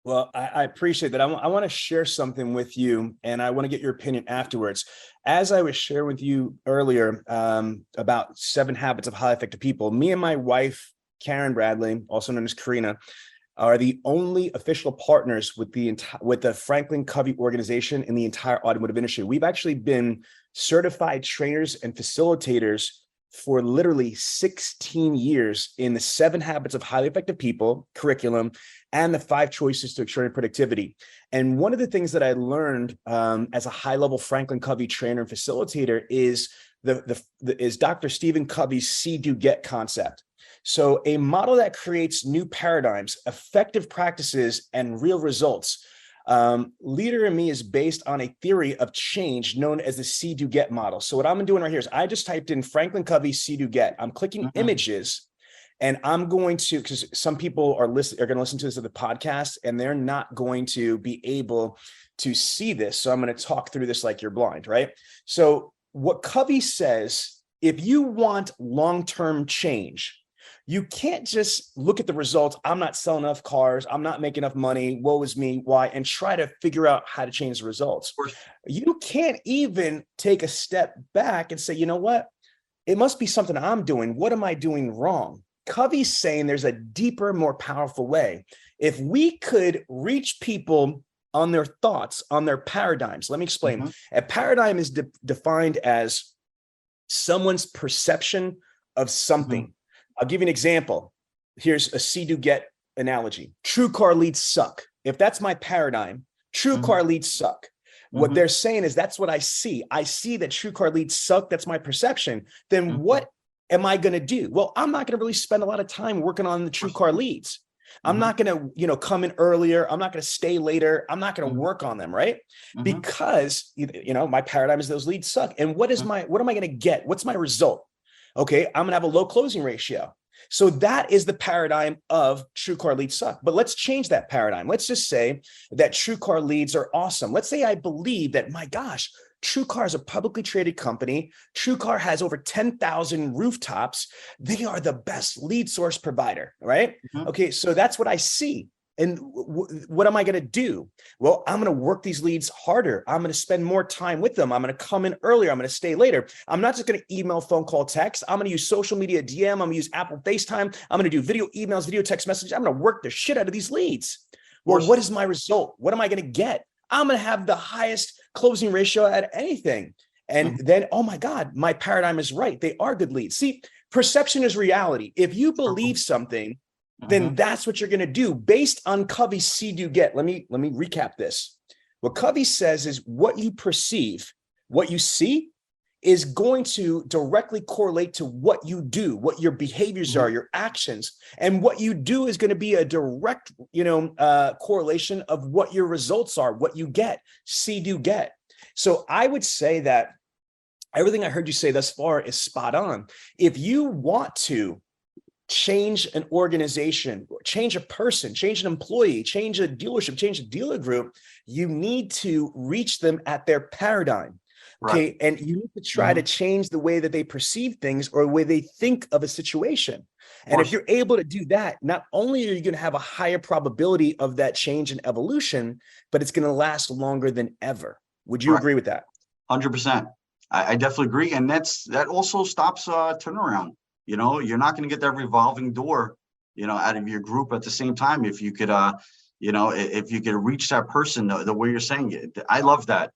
Well, I appreciate that. I want to share something with you, and I want to get your opinion afterwards. As I was sharing with you earlier about 7 habits of highly effective people, me and my wife, Karen Bradley, also known as Karina, are the only official partners with the Franklin Covey organization in the entire automotive industry. We've actually been certified trainers and facilitators for literally 16 years in the 7 habits of highly effective people curriculum and the 5 choices to extraordinary productivity. And one of the things that I learned as a high-level Franklin Covey trainer and facilitator is is Dr. Stephen Covey's SeaDoo Get concept. So a model that creates new paradigms, effective practices, and real results. Leader in Me is based on a theory of change known as the SeaDoo Get model. So what I'm doing right here is I just typed in Franklin Covey SeaDoo Get. I'm clicking images, and I'm going to, because some people are going to listen to this at the podcast, and they're not going to be able to see this. So I'm going to talk through this like you're blind, right? So what Covey says, if you want long-term change, you can't just look at the results. I'm not selling enough cars. I'm not making enough money. Woe is me. Why? And try to figure out how to change the results. You can't even take a step back and say, you know what? It must be something I'm doing. What am I doing wrong? Covey's saying there's a deeper, more powerful way. If we could reach people on their thoughts, on their paradigms. Let me explain. A paradigm is defined as someone's perception of something. I'll give you an example. Here's a SeaDoo Get analogy. True car leads suck. If that's my paradigm, true car leads suck. What they're saying is that's what I see. I see that true car leads suck. That's my perception. Then what am I going to do? Well, I'm not going to really spend a lot of time working on the true car leads. I'm not going to, come in earlier. I'm not going to stay later. I'm not going to work on them, right? Because, my paradigm is those leads suck. And what am I going to get? What's my result? Okay, I'm going to have a low closing ratio. So that is the paradigm of true car leads suck. But let's change that paradigm. Let's just say that true car leads are awesome. Let's say I believe that, my gosh, TrueCar is a publicly traded company. TrueCar has over 10,000 rooftops. They are the best lead source provider, right? Okay, so that's what I see. And what am I going to do? Well, I'm going to work these leads harder. I'm going to spend more time with them. I'm going to come in earlier. I'm going to stay later. I'm not just going to email, phone call, text. I'm going to use social media DM. I'm going to use Apple FaceTime. I'm going to do video emails, video text messages. I'm going to work the shit out of these leads. Well, what is my result? What am I going to get? I'm going to have the highest closing ratio at anything. And then, oh my God, my paradigm is right. They are good leads. See, perception is reality. If you believe something, then that's what you're going to do based on Covey's SeaDoo Get. Let me recap this. What Covey says is what you perceive, what you see is going to directly correlate to what you do, what your behaviors are, your actions, and what you do is going to be a direct, correlation of what your results are, what you get, SeaDoo Get. So I would say that everything I heard you say thus far is spot on. If you want to change an organization, change a person, change an employee, change a dealership, change a dealer group, you need to reach them at their paradigm. Okay. Right. And you need to try to change the way that they perceive things or the way they think of a situation. And if you're able to do that, not only are you going to have a higher probability of that change and evolution, but it's going to last longer than ever. Would you agree with that? 100%. I definitely agree. And that also stops turnaround. You're not going to get that revolving door, out of your group at the same time. If you could, if you could reach that person the way you're saying it. I love that.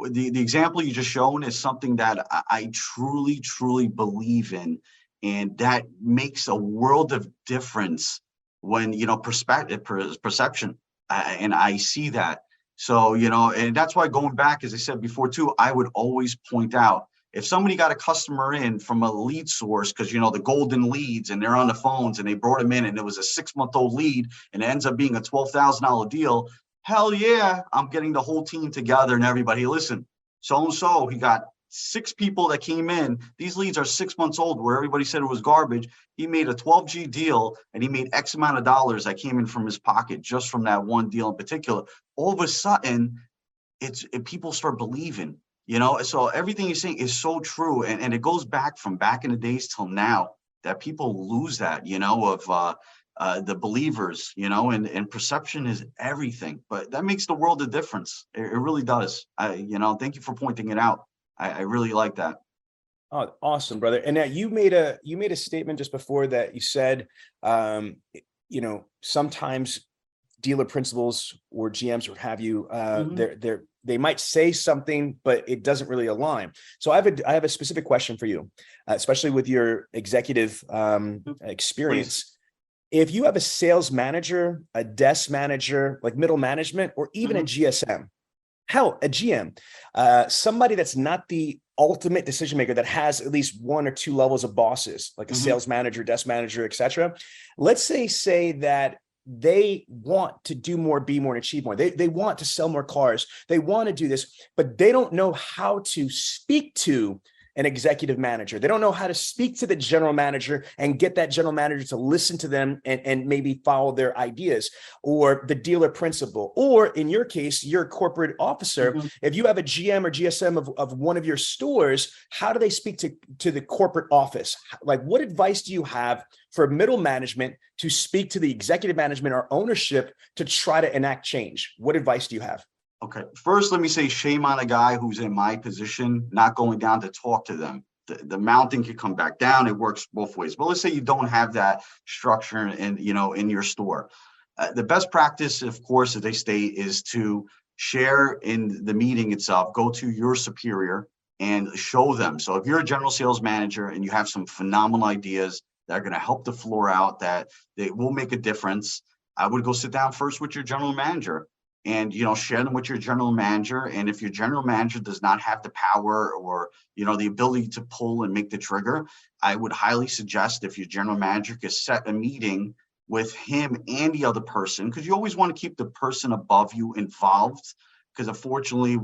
The example you just shown is something that I truly, truly believe in. And that makes a world of difference when, perception. And I see that. So, and that's why going back, as I said before too, I would always point out, if somebody got a customer in from a lead source, because, the golden leads and they're on the phones and they brought them in and it was a 6-month-old lead and it ends up being a $12,000 deal. Hell yeah, I'm getting the whole team together and everybody, listen, so-and-so, he got 6 people that came in. These leads are 6 months old where everybody said it was garbage. He made a 12G deal and he made X amount of dollars that came in from his pocket just from that one deal in particular. All of a sudden, people start believing. So everything you're saying is so true. And it goes back from back in the days till now that people lose that, of the believers, and perception is everything. But that makes the world a difference. It really does. Thank you for pointing it out. I really like that. Oh, awesome, brother. And now you made a statement just before that. You said, sometimes dealer principals or GMs or what have you, they might say something, but it doesn't really align. So I have a specific question for you, especially with your executive experience. Please. If you have a sales manager, a desk manager, like middle management, or even a GSM, hell, a GM, somebody that's not the ultimate decision maker that has at least one or two levels of bosses, like a sales manager, desk manager, etc. Let's say that they want to do more, be more, and achieve more. They want to sell more cars. They want to do this, but they don't know how to speak to an executive manager. They don't know how to speak to the general manager and get that general manager to listen to them and maybe follow their ideas, or the dealer principal, or in your case, your corporate officer. If you have a GM or GSM of one of your stores, how do they speak to the corporate office? Like, what advice do you have for middle management to speak to the executive management or ownership to try to enact change? What advice do you have? Okay, first, let me say shame on a guy who's in my position, not going down to talk to them. The mountain can come back down. It works both ways. But let's say you don't have that structure in your store. The best practice, of course, as they state, is to share in the meeting itself, go to your superior and show them. So if you're a general sales manager and you have some phenomenal ideas that are going to help the floor out, that they will make a difference, I would go sit down first with your general manager and, share them with your general manager. And if your general manager does not have the power or, the ability to pull and make the trigger, I would highly suggest if your general manager could set a meeting with him and the other person, because you always want to keep the person above you involved. Because unfortunately, you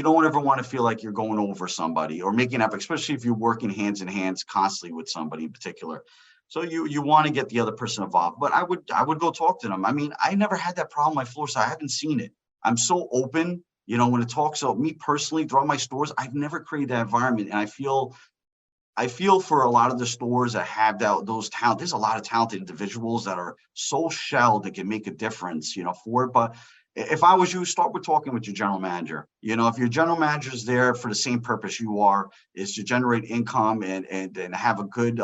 don't ever want to feel like you're going over somebody or making up, especially if you're working hands in hands constantly with somebody in particular. So you want to get the other person involved, but I would go talk to them. I mean, I never had that problem on my floor, so I haven't seen it. I'm so open, when it talks about me personally throughout my stores, I've never created that environment. And I feel for a lot of the stores that have those talent, there's a lot of talented individuals that are so shelled that can make a difference, for it. But if I was you, start with talking with your general manager. If your general manager is there for the same purpose you are, is to generate income and have a good,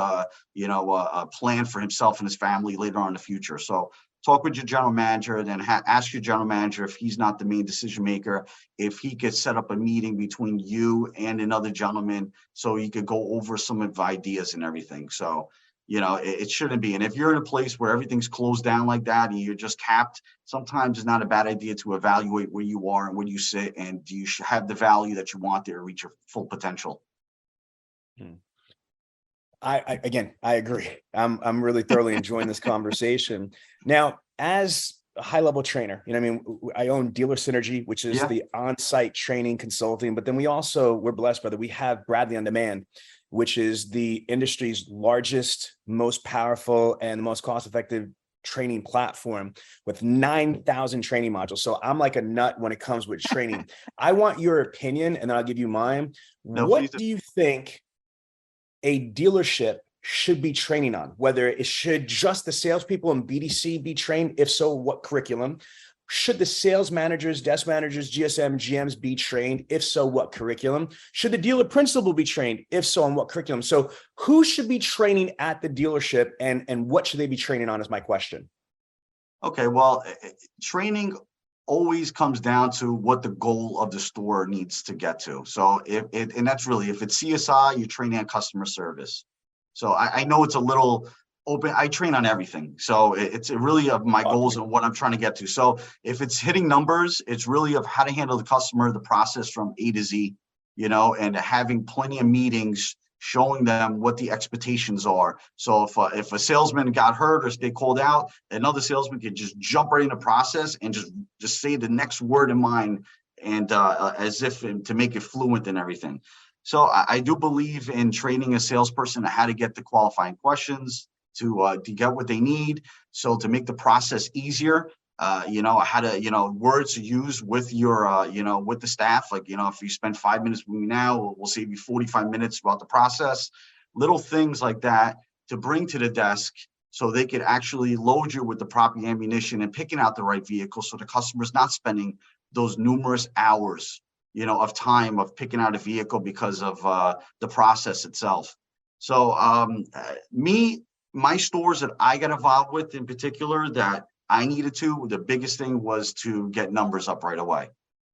plan for himself and his family later on in the future. So talk with your general manager, then ask your general manager if he's not the main decision maker, if he could set up a meeting between you and another gentleman so you could go over some of the ideas and everything. So, it shouldn't be. And if you're in a place where everything's closed down like that and you're just capped, sometimes it's not a bad idea to evaluate where you are and where you sit, and do you have the value that you want there to reach your full potential. I agree. I'm really thoroughly enjoying this conversation. Now, as a high-level trainer, I own Dealer Synergy, which is the on-site training consulting, but then we're blessed, brother. We have Bradley On Demand, which is the industry's largest, most powerful, and most cost-effective training platform with 9,000 training modules. So I'm like a nut when it comes with training. I want your opinion, and then I'll give you mine. What do you think a dealership should be training on? Whether it should just the salespeople and BDC be trained? If so, what curriculum? Should the sales managers, desk managers, GSM, GMs be trained? If so, what curriculum? Should the dealer principal be trained? If so, on what curriculum? So who should be training at the dealership, and what should they be training on is my question. Okay, well, training always comes down to what the goal of the store needs to get to. So and that's really, if it's CSI, you're training on customer service. So I know it's a little open. I train on everything. So it's really of my goals and what I'm trying to get to. So if it's hitting numbers, it's really of how to handle the customer, the process from A to Z, and having plenty of meetings showing them what the expectations are. So if a salesman got hurt or they called out, another salesman could just jump right in the process and just say the next word in mind, and as if to make it fluent and everything. So I do believe in training a salesperson on how to get the qualifying questions, to get what they need. So to make the process easier, how to, words to use with your, with the staff. Like, if you spend 5 minutes with me now, we'll save you 45 minutes about the process. Little things like that to bring to the desk so they could actually load you with the proper ammunition and picking out the right vehicle, so the customer's not spending those numerous hours, of time of picking out a vehicle because of the process itself. So my stores that I got involved with in particular that I needed to, the biggest thing was to get numbers up right away.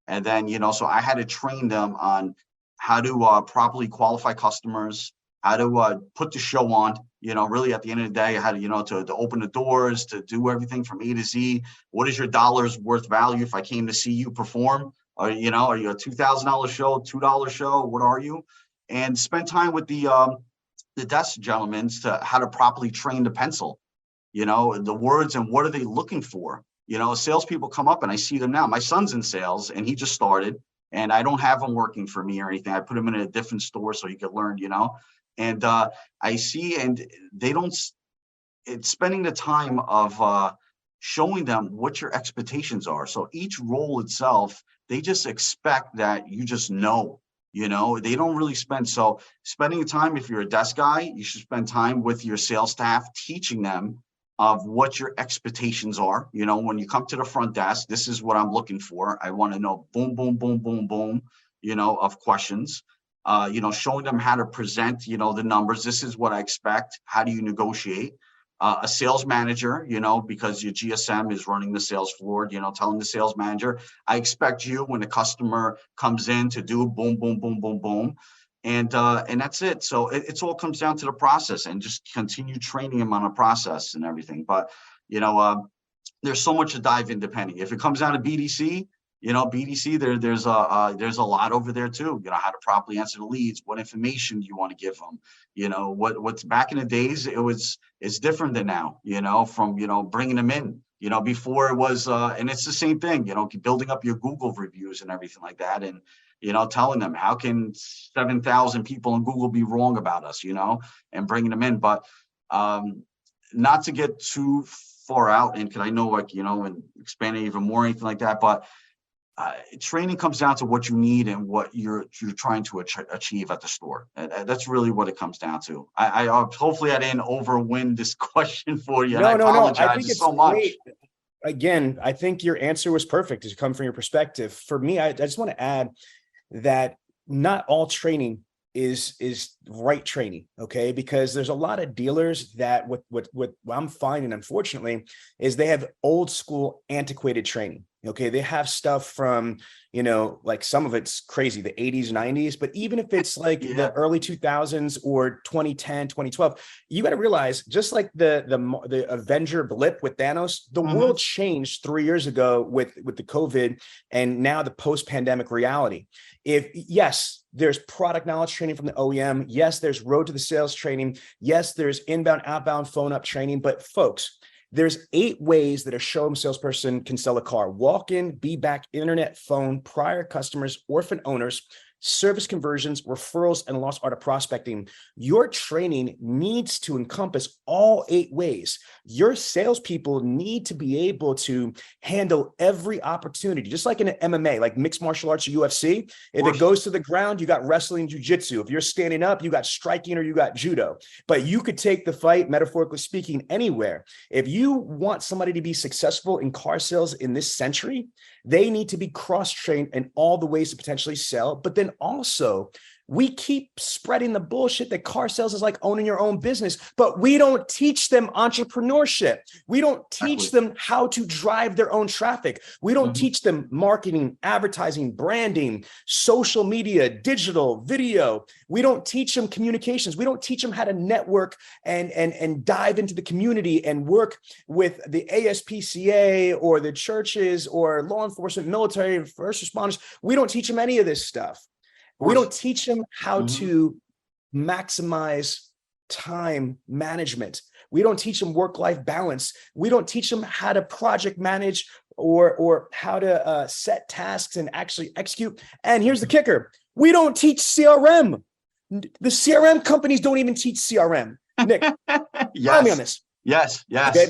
And then, so I had to train them on how to properly qualify customers, how to put the show on, really at the end of the day, how to, to open the doors, to do everything from A to Z. What is your dollar's worth value if I came to see you perform? Are you a $2,000 show, $2 show? What are you? And spend time with the desk gentlemen to how to properly train the pencil, the words and what are they looking for? Salespeople come up and I see them now. My son's in sales and he just started, and I don't have him working for me or anything. I put him in a different store so he could learn, and I see, and they don't, it's spending the time of showing them what your expectations are. So each role itself, they just expect that you just know. They don't really spending time, if you're a desk guy, you should spend time with your sales staff, teaching them of what your expectations are. When you come to the front desk, this is what I'm looking for. I want to know boom, boom, boom, boom, boom, of questions, showing them how to present, the numbers. This is what I expect. How do you negotiate? A sales manager, because your GSM is running the sales floor, telling the sales manager, I expect you when the customer comes in to do boom, boom, boom, boom, boom. And that's it. So it all comes down to the process, and just continue training them on a process and everything. But, there's so much to dive in depending. If it comes down to BDC, there's a lot over there too. How to properly answer the leads, what information do you want to give them? What's back in the days, it's different than now, from, bringing them in, before it was, and it's the same thing, building up your Google reviews and everything like that. And, telling them, how can 7,000 people on Google be wrong about us, and bringing them in. But not to get too far out, and I know, and expanding even more, anything like that, but training comes down to what you need and what you're trying to achieve at the store. That's really what it comes down to. I hopefully I didn't overwin this question for you. No, I apologize I think it's so much. great. Again, I think your answer was perfect as it come from your perspective. For me, I just want to add that not all training is right training, okay? Because there's a lot of dealers that what I'm finding, unfortunately, is they have old school antiquated training. Okay, they have stuff from, like some of it's crazy, the 80s, 90s, but even if it's like the early 2000s or 2010, 2012, you got to realize, just like the Avenger blip with Thanos, the world changed 3 years ago with the COVID and now the post-pandemic reality. Yes, there's product knowledge training from the OEM. Yes, there's road to the sales training. Yes, there's inbound, outbound, phone up training. But folks, there's 8 ways that a showroom salesperson can sell a car: walk-in, be-back, internet, phone, prior customers, orphan owners, service conversions, referrals, and lost art of prospecting. Your training needs to encompass all 8 ways. Your salespeople need to be able to handle every opportunity, just like in an MMA, like mixed martial arts or UFC. If it goes to the ground, you got wrestling, jiu-jitsu. If you're standing up, you got striking or you got judo. But you could take the fight, metaphorically speaking, anywhere. If you want somebody to be successful in car sales in this century, they need to be cross-trained in all the ways to potentially sell. But then also, we keep spreading the bullshit that car sales is like owning your own business, but we don't teach them entrepreneurship. We don't teach them how to drive their own traffic. We don't teach them marketing, advertising, branding, social media, digital, video. We don't teach them communications. We don't teach them how to network and dive into the community and work with the ASPCA or the churches or law enforcement, military, first responders. We don't teach them any of this stuff. We don't teach them how to maximize time management. We don't teach them work-life balance. We don't teach them how to project manage or how to set tasks and actually execute. And here's the kicker. We don't teach CRM. The CRM companies don't even teach CRM. Nick, follow me on this. Yes. Okay?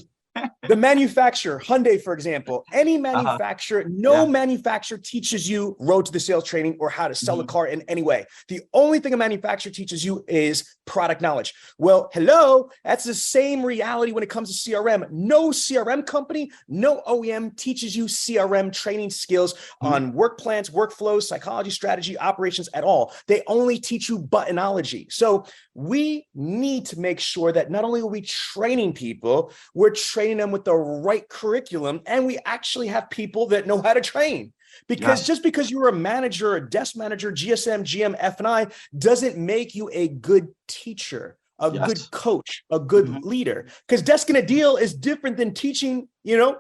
The manufacturer, Hyundai, for example, any manufacturer, no manufacturer teaches you road to the sales training or how to sell a car in any way. The only thing a manufacturer teaches you is product knowledge. Well, hello, that's the same reality when it comes to CRM. No CRM company, no OEM teaches you CRM training skills on work plans, workflows, psychology, strategy, operations at all. They only teach you buttonology. So we need to make sure that not only are we training people, we're training them with the right curriculum, and we actually have people that know how to train. Because just because you're a manager, a desk manager, GSM, GM, F&I doesn't make you a good teacher, a good coach, a good leader. Because desk in a deal is different than teaching,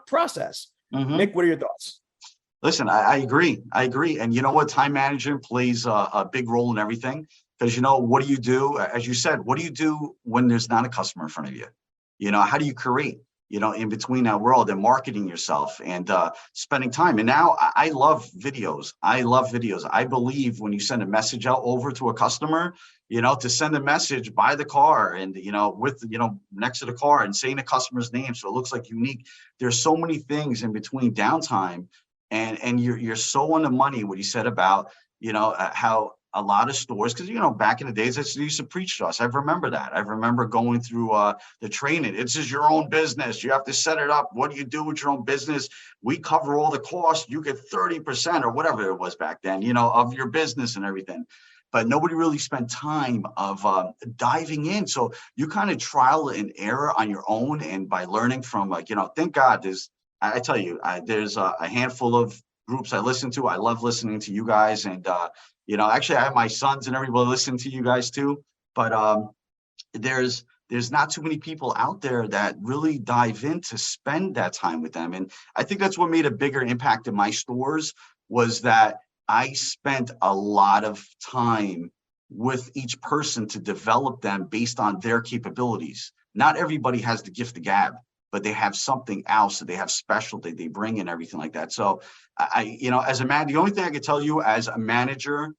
process. Nick, what are your thoughts? Listen, I agree. I agree. And you know what? Time management plays a big role in everything. Because, what do you do? As you said, what do you do when there's not a customer in front of you? How do you create, in between that world and marketing yourself and spending time? And now I love videos. I believe when you send a message out over to a customer, to send a message by the car and, with, next to the car and saying the customer's name so it looks like unique. There's so many things in between downtime. And you're so on the money what you said about, how a lot of stores, because, back in the days, they used to preach to us. I remember that. I remember going through the training. It's just your own business. You have to set it up. What do you do with your own business? We cover all the costs. You get 30% or whatever it was back then, of your business and everything. But nobody really spent time of diving in. So you kind of trial and error on your own. And by learning from, thank God I tell you, there's a handful of groups I listen to. I love listening to you guys. And, actually, I have my sons and everybody listening to you guys too. But there's not too many people out there that really dive in to spend that time with them. And I think that's what made a bigger impact in my stores was that I spent a lot of time with each person to develop them based on their capabilities. Not everybody has the gift of gab, but they have something else that they have special that they bring and everything like that. So as a man, the only thing I can tell you as a manager,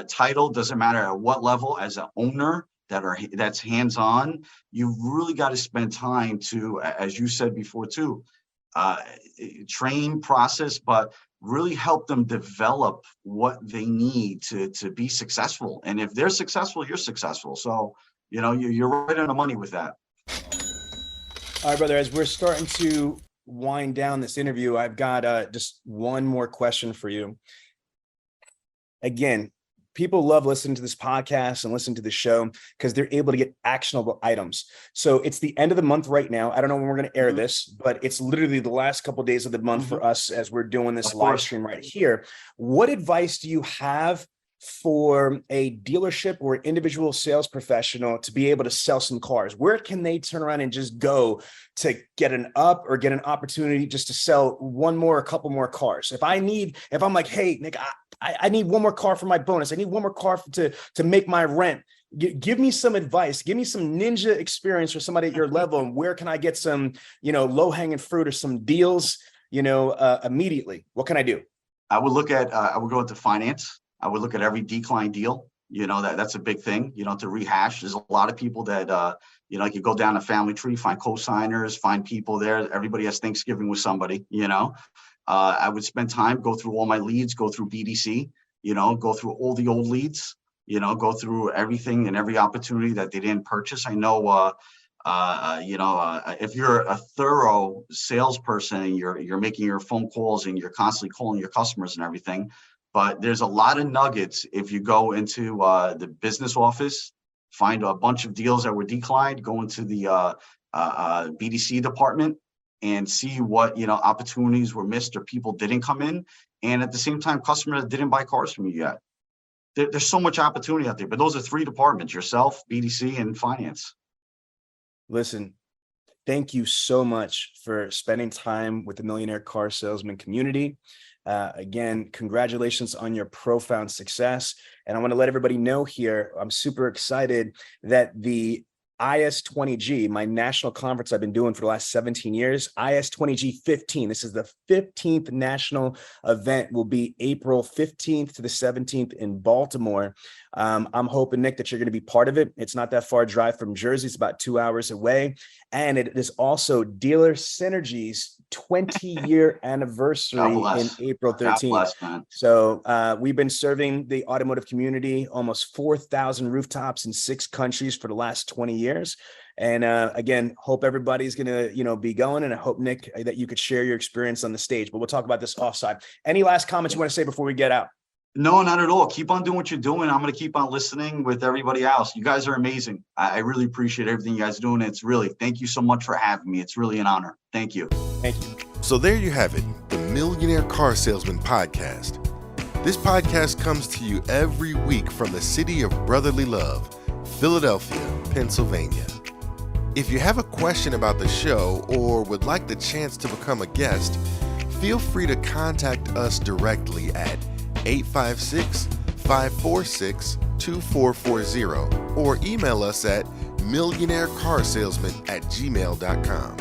title doesn't matter at what level, as an owner that's hands-on, you've really got to spend time to, as you said before too, train, process, but really help them develop what they need to be successful. And if they're successful, you're successful. So, you're right on the money with that. All right, brother, as we're starting to wind down this interview, I've got just one more question for you. Again, people love listening to this podcast and listening to the show because they're able to get actionable items. So it's the end of the month right now. I don't know when we're going to air this, but it's literally the last couple of days of the month for us as we're doing this live stream right here. What advice do you have for a dealership or individual sales professional to be able to sell some cars? Where can they turn around and just go to get an up or get an opportunity just to sell a couple more cars? If I'm like, hey, Nick, I need one more car for my bonus. I need one more car to make my rent. Give me some advice. Give me some ninja experience for somebody at your level. And where can I get some, low hanging fruit or some deals, immediately? What can I do? I would go into finance. I would look at every decline deal. That's a big thing, to rehash. There's a lot of people that, you go down a family tree, find co-signers, find people there. Everybody has Thanksgiving with somebody, I would spend time, go through all my leads, go through BDC, go through all the old leads, go through everything and every opportunity that they didn't purchase. I know, if you're a thorough salesperson and you're making your phone calls and you're constantly calling your customers and everything, but there's a lot of nuggets if you go into the business office, find a bunch of deals that were declined, go into the BDC department and see what opportunities were missed or people didn't come in. And at the same time, customers that didn't buy cars from you yet. There's so much opportunity out there, but those are three departments: yourself, BDC, and finance. Listen, thank you so much for spending time with the Millionaire Car Salesman community. Again, congratulations on your profound success. And I want to let everybody know here, I'm super excited that the IS20G, my national conference I've been doing for the last 17 years, IS20G 15. This is the 15th national event, will be April 15th to the 17th in Baltimore. I'm hoping, Nick, that you're going to be part of it. It's not that far drive from Jersey. It's about 2 hours away. And it is also Dealer Synergy's 20-year anniversary in April 13th. So we've been serving the automotive community, almost 4,000 rooftops in 6 countries for the last 20 years. And again, hope everybody's going to, be going. And I hope, Nick, that you could share your experience on the stage. But we'll talk about this offside. Any last comments you want to say before we get out? No, not at all. Keep on doing what you're doing. I'm going to keep on listening with everybody else. You guys are amazing. I really appreciate everything you guys are doing. Thank you so much for having me. It's really an honor. Thank you. Thank you. So there you have it, the Millionaire Car Salesman Podcast. This podcast comes to you every week from the city of brotherly love, Philadelphia, Pennsylvania. If you have a question about the show or would like the chance to become a guest, feel free to contact us directly at 856-546-2440 or email us at millionairecarsalesman@gmail.com.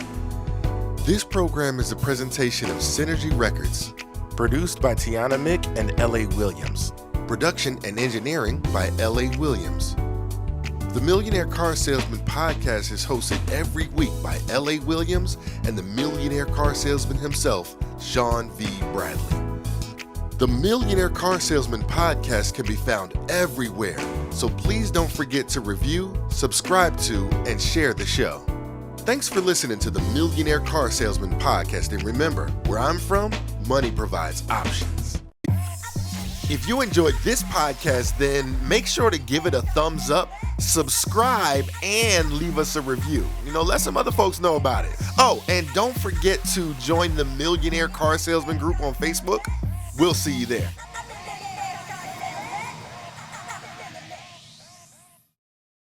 This program is a presentation of Synergy Records, produced by Tiana Mick and L.A. Williams. Production and engineering by L.A. Williams. The Millionaire Car Salesman Podcast is hosted every week by L.A. Williams and the Millionaire Car Salesman himself, Sean V. Bradley. The Millionaire Car Salesman Podcast can be found everywhere, so please don't forget to review, subscribe to, and share the show. Thanks for listening to the Millionaire Car Salesman Podcast, and remember, where I'm from, money provides options. If you enjoyed this podcast, then make sure to give it a thumbs up, subscribe, and leave us a review. Let some other folks know about it. Oh, and don't forget to join the Millionaire Car Salesman group on Facebook. We'll see you there.